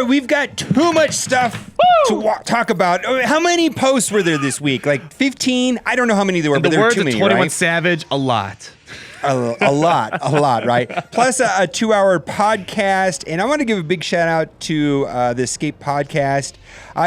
right, we've got too much stuff to talk about. How many posts were there this week? Like 15? I don't know how many there were, but there were too many, 21 right? Savage, a lot. A lot, right? Plus a 2-hour podcast. And I want to give a big shout out to the Escape podcast.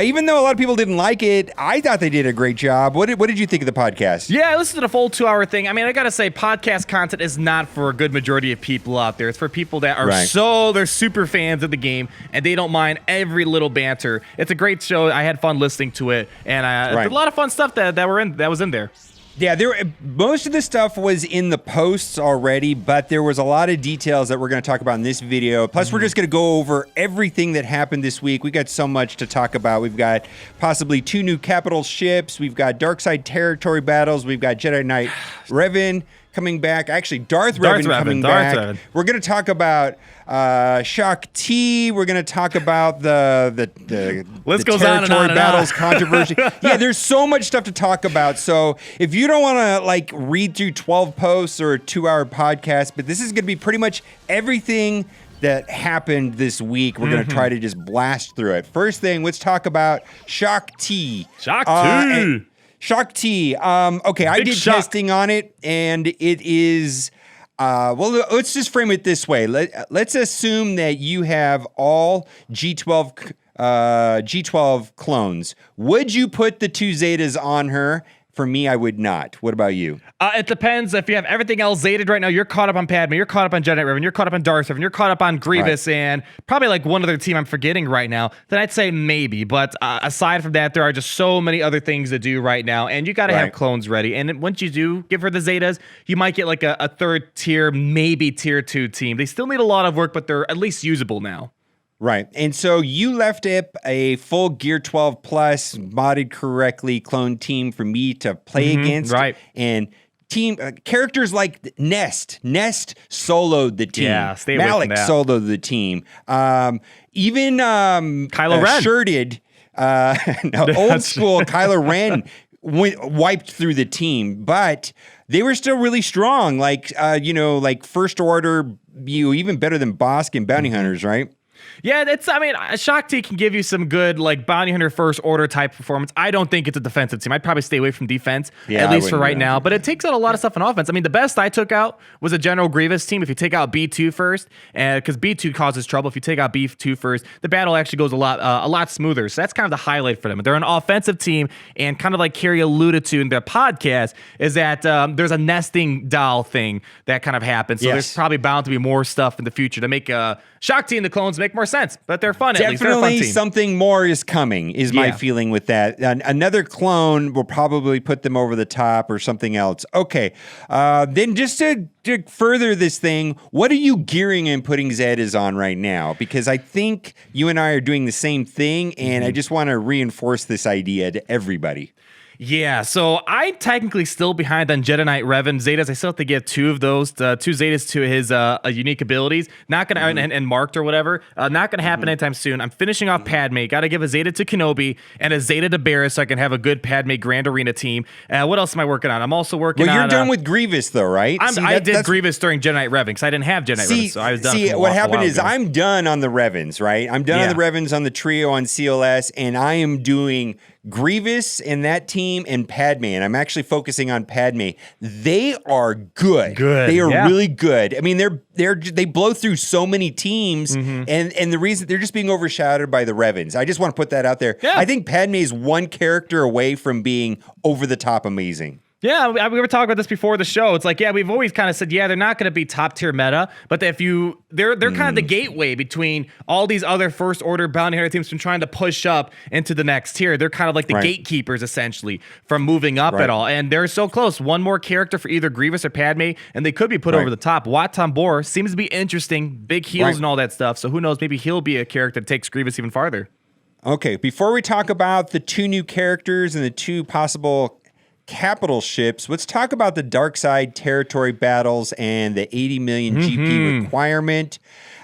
Even though a lot of people didn't like it, I thought they did a great job. What did you think of the podcast? Yeah, I listened to the full 2-hour thing. I mean, I got to say, podcast content is not for a good majority of people out there. It's for people that are they're super fans of the game, and they don't mind every little banter. It's a great show. I had fun listening to it, and a lot of fun stuff that was in there. Yeah, most of the stuff was in the posts already, but there was a lot of details that we're going to talk about in this video. Plus, we're just going to go over everything that happened this week. We got so much to talk about. We've got possibly 2 new capital ships. We've got dark side territory battles. We've got Jedi Knight Revan coming back. Actually, Darth Revan coming back. We're going to talk about Shakti. We're going to talk about the territory battles controversy. Yeah, there's so much stuff to talk about. So if you don't want to read through 12 posts or a 2-hour podcast, but this is going to be pretty much everything that happened this week. We're going to try to just blast through it. First thing, let's talk about Shakti. Shakti. Okay, I did testing on it, and it is... let's just frame it this way. Let's assume that you have all G12 clones. Would you put the 2 Zetas on her? For me, I would not. What about you? It depends. If you have everything else Zeted right now, you're caught up on Padme, you're caught up on Jedi Revan, you're caught up on Darth Revan, you're caught up on Grievous, and probably one other team I'm forgetting right now, then I'd say maybe. But aside from that, there are just so many other things to do right now, and you got to have clones ready. And once you do give her the Zetas, you might get a third tier, maybe tier 2 team. They still need a lot of work, but they're at least usable now. Right. And so you left it a full Gear 12 Plus, modded correctly, clone team for me to play against. Right. And team characters like Nest soloed the team. Yeah, stay away Malik from that. soloed the team. Even Kylo Ren. Shirted, old school Kylo Ren wiped through the team, but they were still really strong. Like First Order, even better than Bosk and Bounty Hunters, right? Yeah, Shakti can give you some good, bounty hunter first order type performance. I don't think it's a defensive team. I'd probably stay away from defense, at least for right now. But it takes out a lot of stuff in offense. I mean, the best I took out was a General Grievous team. If you take out B2 first, because B2 causes trouble. If you take out B2 first, the battle actually goes a lot smoother. So that's kind of the highlight for them. They're an offensive team, and kind of like Carrie alluded to in their podcast, is that there's a nesting doll thing that kind of happens. So there's probably bound to be more stuff in the future to make Shakti and the clones make more sense, but they're fun. At least they're a fun team. Something more is coming. Is my feeling with that. Another clone will probably put them over the top or something else. Okay, then just to further this thing, what are you gearing and putting Zetas on right now? Because I think you and I are doing the same thing, and I just want to reinforce this idea to everybody. Yeah, so I'm technically still behind on Jedi Knight Revan Zetas. I still have to get 2 of those, 2 Zetas to his unique abilities. Not gonna and marked or whatever. Not gonna happen anytime soon. I'm finishing off Padme. Got to give a Zeta to Kenobi and a Zeta to Barris so I can have a good Padme Grand Arena team. What else am I working on? I'm also working on... Well, you're done with Grievous though, right? I did Grievous during Jedi Knight Revan because I didn't have Jedi Knight Revan, so I was done. See, what happened is I'm done on the Revans, right? I'm done on the Revans on the trio on CLS, and I am doing Grievous and that team and Padme, and I'm actually focusing on Padme. They are good. They are really good. I mean, they blow through so many teams, and the reason they're just being overshadowed by the Revans. I just want to put that out there. Yeah. I think Padme is one character away from being over the top amazing. Yeah, we were talking about this before the show. It's like, we've always kind of said, they're not going to be top tier meta, but they're kind of the gateway between all these other first order bounty hunter teams from trying to push up into the next tier. They're kind of like the gatekeepers essentially from moving up at all, and they're so close. One more character for either Grievous or Padme, and they could be put over the top. Wat Tambor seems to be interesting, big heels and all that stuff. So who knows? Maybe he'll be a character that takes Grievous even farther. Okay, before we talk about the 2 new characters and the 2 possible capital ships, let's talk about the dark side territory battles and the 80 million GP requirement.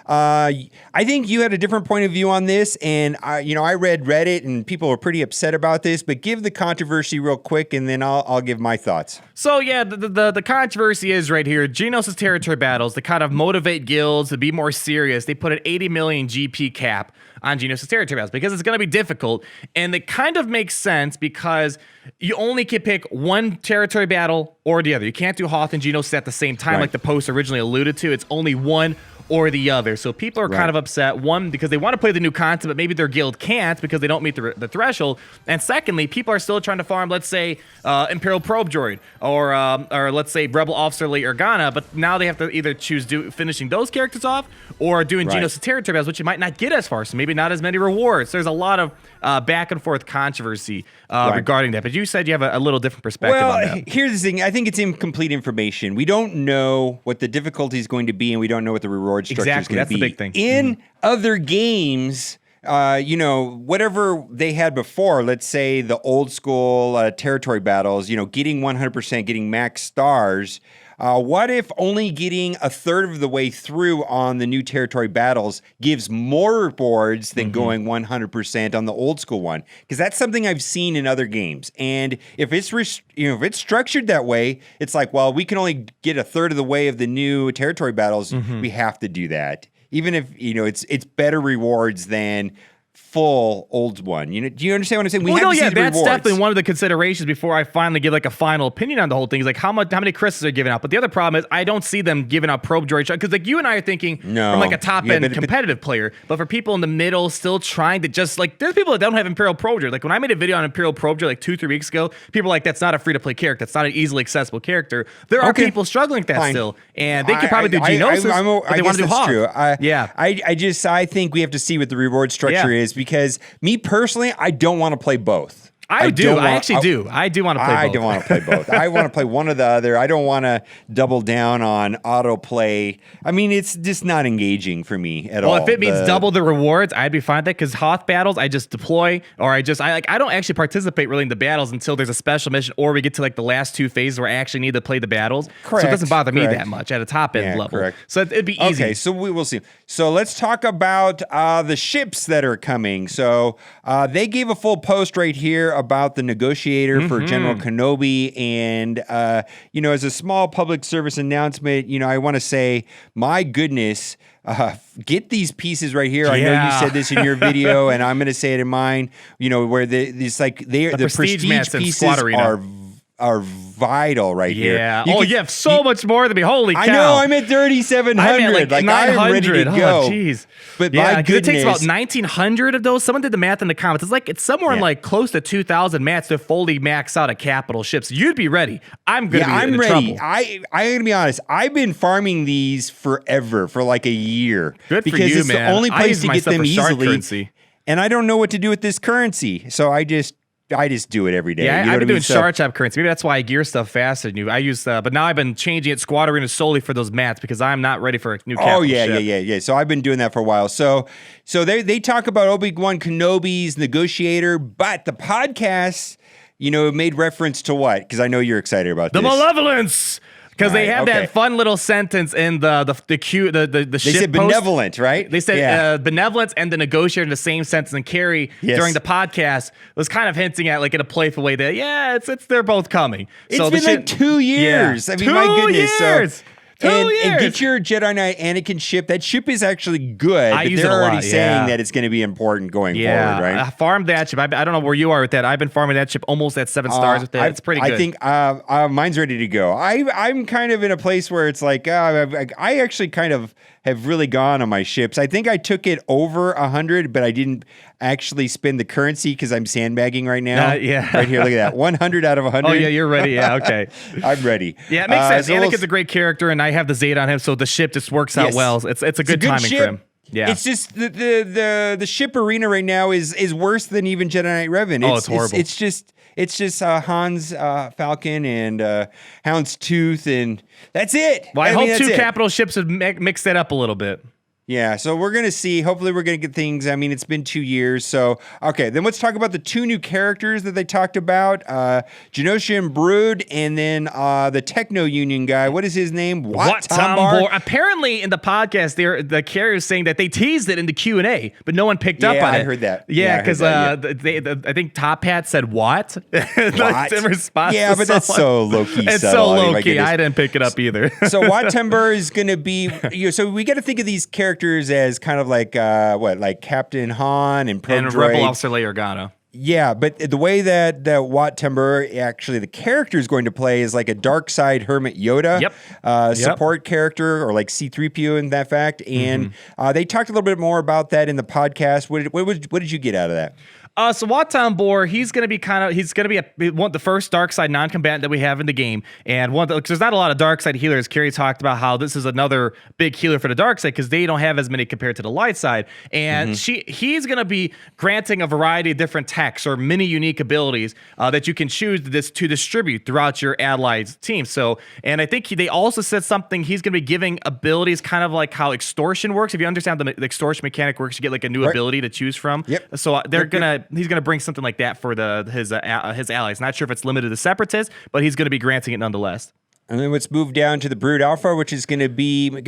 I think you had a different point of view on this, and I read Reddit, and people were pretty upset about this. But give the controversy real quick, and then I'll give my thoughts. So yeah, the controversy is right here. Geonosis territory battles to kind of motivate guilds to be more serious. They put an 80 million GP cap on Geonosis territory battles because it's going to be difficult, and it kind of makes sense because you only can pick one territory battle or the other. You can't do Hoth and Geonosis at the same time, like the post originally alluded to. It's only one or the other. So people are kind of upset, one, because they want to play the new content, but maybe their guild can't because they don't meet the threshold. And secondly, people are still trying to farm, let's say, Imperial Probe Droid or let's say Rebel Officer Late Organa, but now they have to either choose finishing those characters off or doing Geonosis territory battles, which you might not get as far, so maybe not as many rewards. There's a lot of back and forth controversy regarding that, but you said you have a little different perspective on that. Here's the thing. I think it's incomplete information. We don't know what the difficulty is going to be, and we don't know what the reward structure is going to be. That's the big thing. In other games, whatever they had before, let's say the old school territory battles, getting 100%, getting max stars. What if only getting a third of the way through on the new territory battles gives more rewards than going 100% on the old school one? Because that's something I've seen in other games. And if it's if it's structured that way, it's like, well, we can only get a third of the way of the new territory battles. We have to do that, even if it's better rewards than full old one. Do you understand what I'm saying? We have to see the that's rewards. definitely one of the considerations before I finally give like a final opinion on the whole thing. Is like how many crystals are given out. But the other problem is I don't see them giving out probe droid because like you and I are thinking from like a top end competitive player, but for people in the middle still trying to just like there's people that don't have Imperial Probe Droid. Like when I made a video on Imperial Probe Droid like 2-3 weeks ago, people were like, that's not a free to play character. That's not an easily accessible character. There are people struggling with that still, and they could probably do Geonosis. But they want to do Hoth. True. I think we have to see what the reward structure is because me personally, I don't want to play both. I actually do. I do want to play both. I don't want to play both. I want to play one or the other. I don't want to double down on autoplay. I mean, it's just not engaging for me at all. Well, if it means double the rewards, I'd be fine with that because Hoth battles, I just deploy or I don't actually participate really in the battles until there's a special mission or we get to like the last two phases where I actually need to play the battles. Correct. So it doesn't bother me that much at a top end level. Correct. So it'd be easy. Okay, so we will see. So let's talk about the ships that are coming. So they gave a full post right here about the negotiator for General Kenobi. And, as a small public service announcement, I want to say, my goodness, get these pieces right here. I know you said this in your video, and I'm going to say it in mine, where the prestige pieces are vital right here. Yeah. You have so much more than me. Holy cow. I know. I'm at 3,700. I'm at like 900. I'm ready to go. Oh, jeez. But my goodness. It takes about 1,900 of those. Someone did the math in the comments. It's somewhere in like close to 2,000 mats to fully max out a capital ship. So you'd be ready. I'm going to be I'm ready. Trouble. I'm going to be honest. I've been farming these forever, for like a year. Good because for you, it's man. the only place to get them easily. Currency. And I don't know what to do with this currency. So I just do it every day. Yeah, I've been doing Shard Chop currency. Maybe that's why I gear stuff faster than you. I use, but now I've been changing it Squad Arena solely for those mats because I'm not ready for a new capital ship. Yeah. So I've been doing that for a while. So they talk about Obi-Wan Kenobi's negotiator, but the podcast, made reference to what? Because I know you're excited about the this. Malevolence. Because they have that fun little sentence in the ship. They said benevolent, right? They said benevolence and the negotiator in the same sentence. And Carrie during the podcast was kind of hinting at like in a playful way that it's they're both coming. It's been like 2 years. I mean, my goodness. 2 years. And get your Jedi Knight Anakin ship. That ship is actually good. I but use they're it a lot, already saying that it's going to be important going forward, right? I farmed that ship. I don't know where you are with that. I've been farming that ship almost at 7 stars with that. It's pretty good. I think mine's ready to go. I'm kind of in a place where it's like I actually kind of have really gone on my ships. I think I took it over 100, but I didn't actually spend the currency because I'm sandbagging right now. Right here, look at that. 100 out of 100. Oh, yeah, you're ready. Yeah, okay. I'm ready. Yeah, it makes sense. Anakin's a great character, and I have the Zeta on him, so the ship just works out well. It's a good timing ship. for him. Yeah. It's just the ship arena right now is worse than even Jedi Knight Revan. It's horrible. It's just Han's Falcon and Houndstooth, and that's it. Well, I hope 2 capital ships would mix that up a little bit. Yeah, so we're going to see. Hopefully, we're going to get things. I mean, it's been 2 years. So, okay, then let's talk about the 2 new characters that they talked about. Genosha and Brood, and then the Techno Union guy. What is his name? Wat Tambor. Apparently, in the podcast, the carrier is saying that they teased it in the Q&A, but no one picked up on it. I heard that. Yeah, because I think Top Hat said, what? What? In response yeah, but that's so low-key. It's so low-key. I didn't pick it up either. So, Wat Tambor is going to be... so, we got to think of these characters as kind of like like Captain Han and Probe and Droid. Rebel Officer Leia Organa. Yeah, but the way that Wat Tambor actually the character is going to play is like a dark side Hermit Yoda support character, or like C-3PO in that fact. And they talked a little bit more about that in the podcast. What did you get out of that? So Wat Tambor, he's gonna be the first dark side non-combatant that we have in the game, and because there's not a lot of dark side healers. Carrie talked about how this is another big healer for the dark side because they don't have as many compared to the light side, and he's gonna be granting a variety of different techs or mini unique abilities that you can choose to distribute throughout your allies team. So, and I think they also said something. He's gonna be giving abilities kind of like how extortion works. If you understand the extortion mechanic works, you get like a new ability to choose from. Yep. So he's gonna bring something like that for his allies. Not sure if it's limited to separatists, but he's gonna be granting it nonetheless. And then let's move down to the Brood Alpha, which is going to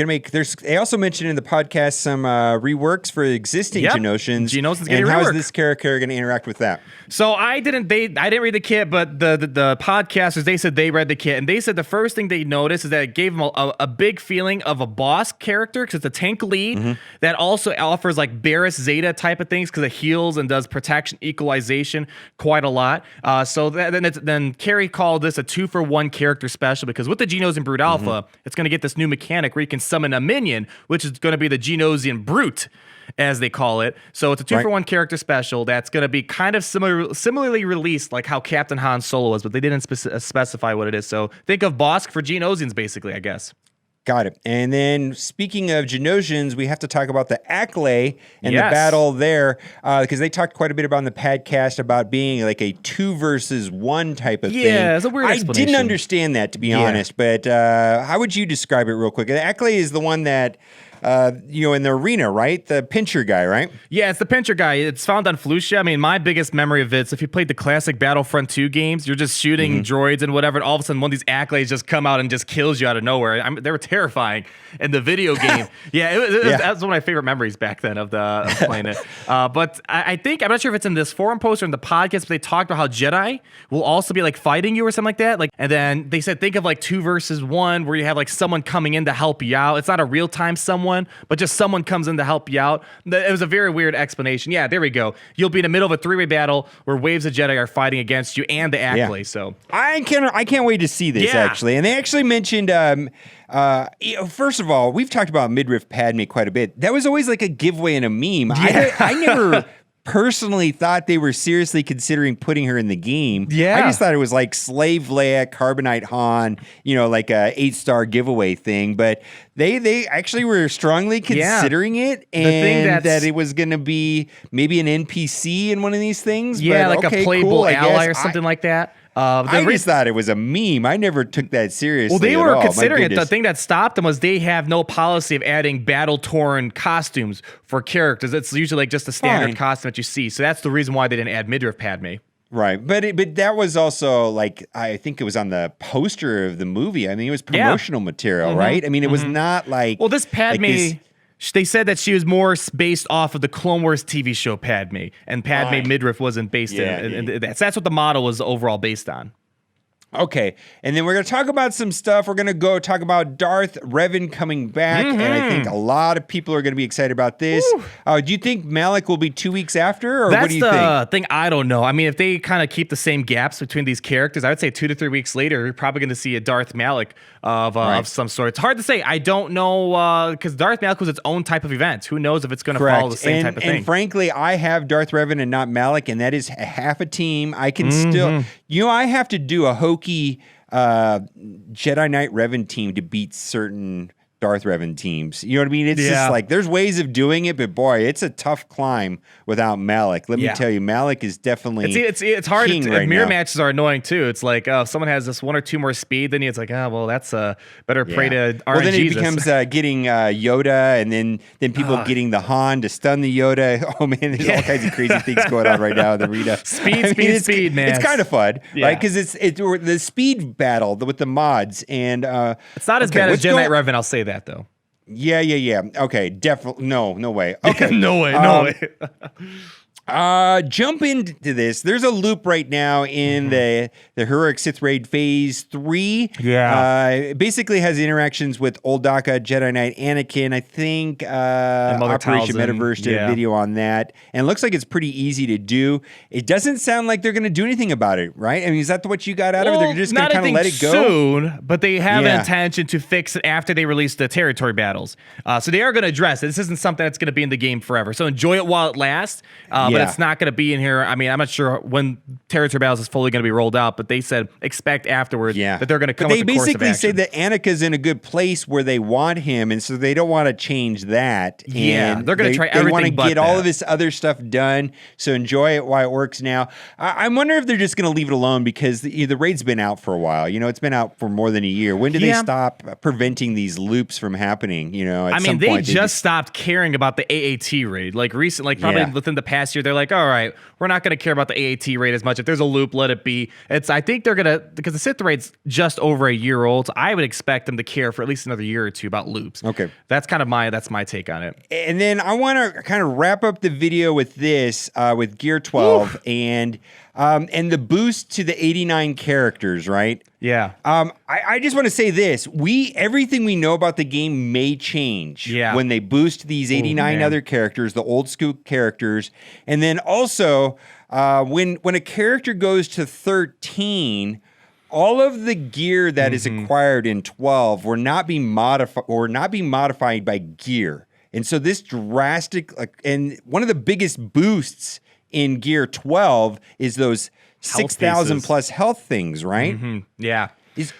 make. They also mentioned in the podcast some reworks for existing Genosians. Genosans and reworked. How is this character going to interact with that? So I didn't read the kit, but the podcasters, they said they read the kit, and they said the first thing they noticed is that it gave them a big feeling of a boss character because it's a tank lead that also offers like Barris Zeta type of things because it heals and does protection equalization quite a lot. So then Carrie called this a 2-for-1 character special because with the Genos and Brood Alpha, it's going to get this new mechanic where you can summon a minion, which is going to be the Genosian Brute, as they call it. So it's a 2-for-1 character special that's going to be kind of similarly released like how Captain Han Solo was, but they didn't specify what it is. So think of Bosk for Genosians, basically, I guess. Got it. And then speaking of Genosians, we have to talk about the Acclamator and the battle there because they talked quite a bit about in the podcast about being like a 2 versus 1 type of thing. Yeah, it's a weird explanation. I didn't understand that, to be honest, but how would you describe it real quick? The Acclamator is the one that in the arena, right? The pincher guy, right? Yeah, it's the pincher guy. It's found on Felucia. I mean, my biggest memory of it is if you played the classic Battlefront 2 games, you're just shooting droids and whatever, and all of a sudden one of these Acclamates just come out and just kills you out of nowhere. They were terrifying in the video game. That was one of my favorite memories back then of playing it. But I think, I'm not sure if it's in this forum post or in the podcast, but they talked about how Jedi will also be like fighting you or something like that. And then they said, think of like 2 versus 1 where you have like someone coming in to help you out. It's not a real-time someone, but just someone comes in to help you out. It was a very weird explanation. Yeah, there we go. You'll be in the middle of a 3-way battle where waves of Jedi are fighting against you and the Acclamator. So I can't wait to see this actually. And they actually mentioned first of all, we've talked about midriff Padme quite a bit. That was always like a giveaway and a meme. I never personally thought they were seriously considering putting her in the game. I just thought it was like Slave Leia, Carbonite Han, like a 8-star giveaway thing. But they actually were strongly considering it, and that it was going to be maybe an NPC in one of these things. Yeah, but, like a playable ally or something like that. I just thought it was a meme. I never took that seriously. Well, they were considering it. The thing that stopped them was they have no policy of adding battle-torn costumes for characters. It's usually like just a standard costume that you see. So that's the reason why they didn't add midriff Padme. Right, but that was also like, I think it was on the poster of the movie. I mean, it was promotional material, right? I mean, it was not like... Well, this Padme... They said that she was more based off of the Clone Wars TV show Padme, and Padme midriff wasn't based in that. So that's what the model was overall based on. Okay, and then we're going to talk about some stuff. We're going to go talk about Darth Revan coming back, and I think a lot of people are going to be excited about this. Do you think Malak will be 2 weeks after, or what do you think? That's the thing I don't know. I mean, if they kind of keep the same gaps between these characters, I would say 2 to 3 weeks later, you're probably going to see a Darth Malak of some sort. It's hard to say. I don't know, because Darth Malak was its own type of event. Who knows if it's going to follow the same type of thing. And frankly, I have Darth Revan and not Malak, and that is half a team. I can still... I have to do a hokey Jedi Knight Revan team to beat certain Darth Revan teams. You know what I mean? It's just like there's ways of doing it, but boy, it's a tough climb without Malik. Let me tell you, Malik is definitely it's hard. Right mirror now. matches are annoying too. It's like if someone has this 1 or 2 more speed, then it's like well that's better pray to RNG. Well, then it becomes getting Yoda, and then people getting the Han to stun the Yoda. Oh man, there's all kinds of crazy things going on right now in the arena. Speed, man. It's kind of fun, right? Because it's the speed battle with the mods, and it's not as bad as Jedi Revan. I'll say that though. Yeah. Okay, definitely. No way. Okay, no way. Jump into this. There's a loop right now in the heroic Sith Raid Phase 3. Yeah. It basically has interactions with Old Daka, Jedi Knight Anakin. I think Operation Metaverse did a video on that. And it looks like it's pretty easy to do. It doesn't sound like they're going to do anything about it, right? I mean, is that what you got out of it? They're just going to kind of let it go? Soon, but they have an intention to fix it after they release the territory battles. So they are going to address it. This isn't something that's going to be in the game forever. So enjoy it while it lasts. But it's not going to be in here. I mean, I'm not sure when territory battles is fully going to be rolled out, but they said expect afterwards that they're going to come with the course of action. They basically say that Anika's in a good place where they want him, and so they don't want to change that. And they're going to try everything. They want to get all of this other stuff done, so enjoy it while it works now. I wonder if they're just going to leave it alone because the raid's been out for a while. You know, it's been out for more than a year. When do they stop preventing these loops from happening? You know, at some point, they just stopped caring about the AAT raid. Like probably within the past year, they're like, all right, we're not going to care about the AAT raid as much. If there's a loop, let it be. I think they're going to, because the Sith raid's just over a year old, so I would expect them to care for at least another year or two about loops. Okay. That's my take on it. And then I want to kind of wrap up the video with this, with Gear 12 and the boost to the 89 characters, right? Yeah. I just want to say this. Everything we know about the game may change when they boost these 89 other characters, the old school characters. And then also, when a character goes to 13, all of the gear that is acquired in 12 will not be modified by gear. And so this drastic, and one of the biggest boosts in Gear 12 is those 6,000 plus health things, right? Yeah.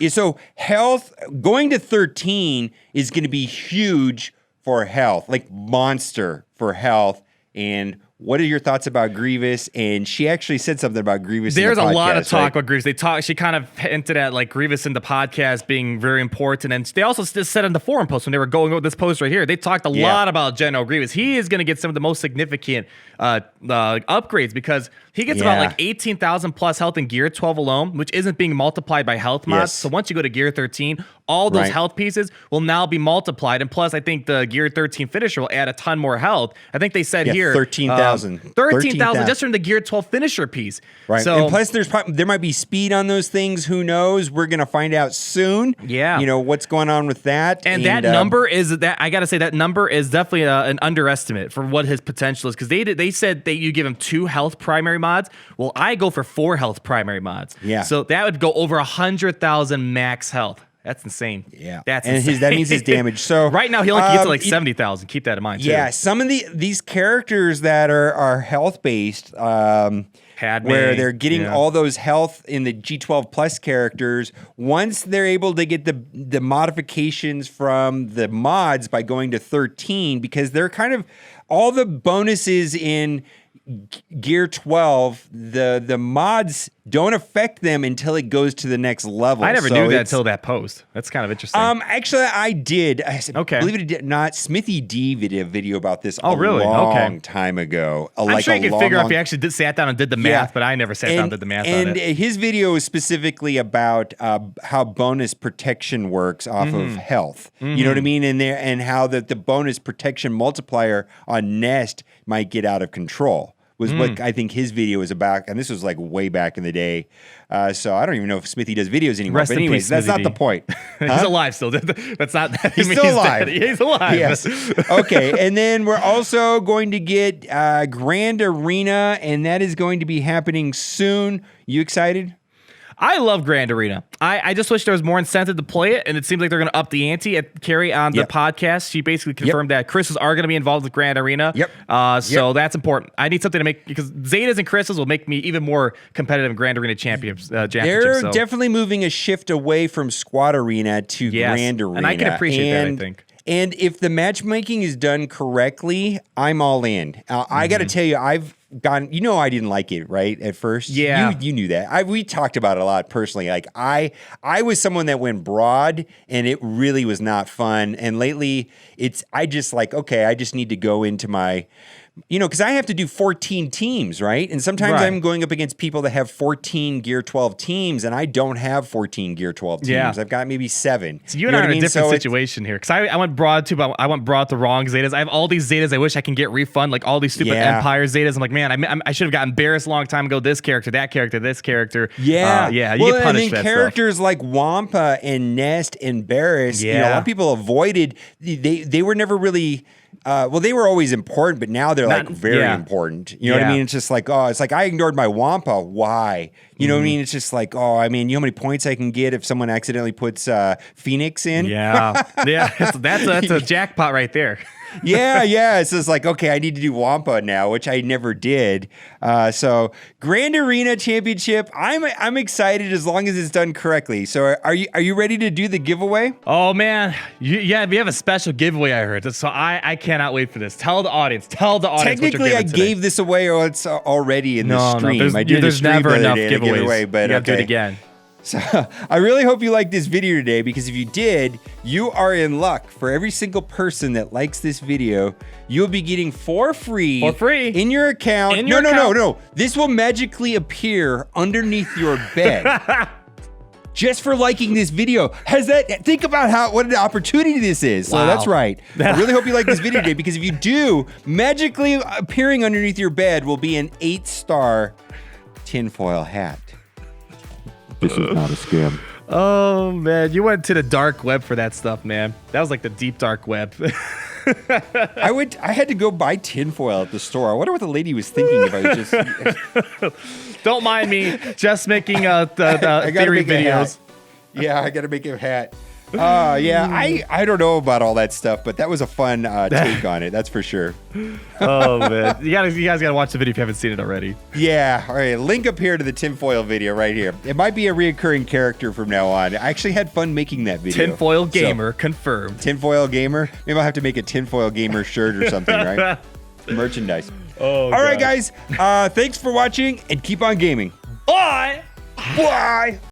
So health, going to 13 is going to be huge for health, like monster for health. And what are your thoughts about Grievous? And she actually said something about Grievous. There's in the podcast, a lot of talk about Grievous. She kind of hinted at like Grievous in the podcast being very important. And they also said in the forum post when they were going over this post right here, they talked a lot about General Grievous. He is going to get some of the most significant upgrades because he gets about like 18,000 plus health in Gear 12 alone, which isn't being multiplied by health mods. So once you go to Gear 13, all those health pieces will now be multiplied. And plus, I think the Gear 13 finisher will add a ton more health. I think they said here 13,000. 13,000 just from the Gear 12 finisher piece. Right. So, and plus, there might be speed on those things. Who knows? We're going to find out soon. Yeah. You know, what's going on with that. And that number is, I got to say, that number is definitely an underestimate for what his potential is. Because they said that you give him 2 health primary mods. Well, I go for 4 health primary mods. Yeah. So that would go over 100,000 max health. That's insane. Yeah. That's insane. That means his damage. So right now, he only gets to like 70,000. Keep that in mind, too. Yeah. Some of these characters that are health-based, Padme, where they're getting all those health in the G12 plus characters, once they're able to get the modifications from the mods by going to 13, because they're kind of all the bonuses in Gear 12, the mods don't affect them until it goes to the next level. I never knew that until that post. That's kind of interesting. Actually, I did. Okay. Believe it or not, Smithy D did a video about this a really? long time ago. I'm sure you could figure out if he actually sat down and did the math, but I never sat down and did the math on it. And his video is specifically about how bonus protection works off of health. You know what I mean? And how the bonus protection multiplier on Nest might get out of control. Was what I think his video was about, and this was like way back in the day. So I don't even know if Smithy does videos anymore. Rest but anyways, peace, that's Smithy not the point. He's alive still. That's not. He's still alive. He's alive. Yes. Okay, and then we're also going to get Grand Arena, and that is going to be happening soon. You excited? I love Grand Arena. I just wish there was more incentive to play it, and it seems like they're going to up the ante. At Carrie on the podcast, she basically confirmed that Chris's are going to be involved with Grand Arena. So that's important. I need something to make, because Zetas and Chris's will make me even more competitive in Grand Arena championships. They're definitely moving a shift away from Squad Arena to Grand Arena. And I can appreciate that, I think. And if the matchmaking is done correctly, I'm all in. I got to tell you, I've gone, I didn't like it, right? At first. Yeah. You knew that. We talked about it a lot personally. Like I was someone that went broad and it really was not fun. And lately I just need to go into my, because I have to do 14 teams, right? And sometimes I'm going up against people that have 14 Gear 12 teams, and I don't have 14 Gear 12 teams. Yeah. I've got maybe 7. So you and I are in a different situation here, because I went broad too, but I went broad the wrong Zetas. I have all these Zetas I wish I can get refund, like all these stupid Empire Zetas. I'm like, man, I should have got embarrassed a long time ago. This character, that character, this character. Yeah. You get punished and then for that characters like Wampa and Nest and Barris, a lot of people avoided. They were never really... they were always important, but now they're very important. You know what I mean? It's just like, it's like I ignored my Wampa. Why? You know what I mean? It's just like, you know how many points I can get if someone accidentally puts Phoenix in? Yeah. That's a jackpot right there. Yeah. So it's like, okay, I need to do Wampa now, which I never did. So Grand Arena Championship, I'm excited as long as it's done correctly. So are you ready to do the giveaway? Oh man, we have a special giveaway. I heard. So I cannot wait for this. Tell the audience. Technically, I gave this away already in the stream. There's never enough giveaways. But you have to do it again. So I really hope you liked this video today, because if you did, you are in luck. For every single person that likes this video, you'll be getting for free in your account. No. This will magically appear underneath your bed. Just for liking this video. Think about what an opportunity this is. So that's right. I really hope you like this video today, because if you do, magically appearing underneath your bed will be an 8-star tinfoil hat. This is not a scam. Oh man, you went to the dark web for that stuff, man. That was like the deep dark web. I had to go buy tinfoil at the store. I wonder what the lady was thinking if I was just... Don't mind me, just making the theory videos. Yeah, I gotta make a hat. I don't know about all that stuff, but that was a fun take on it. That's for sure. Oh man, you guys gotta watch the video if you haven't seen it already. Yeah, all right. Link up here to the tinfoil video right here. It might be a reoccurring character from now on. I actually had fun making that video. Tinfoil Gamer confirmed. Tinfoil Gamer. Maybe I'll have to make a Tinfoil Gamer shirt or something, right? Merchandise. Oh. All right, guys. Thanks for watching, and keep on gaming. Bye. Bye.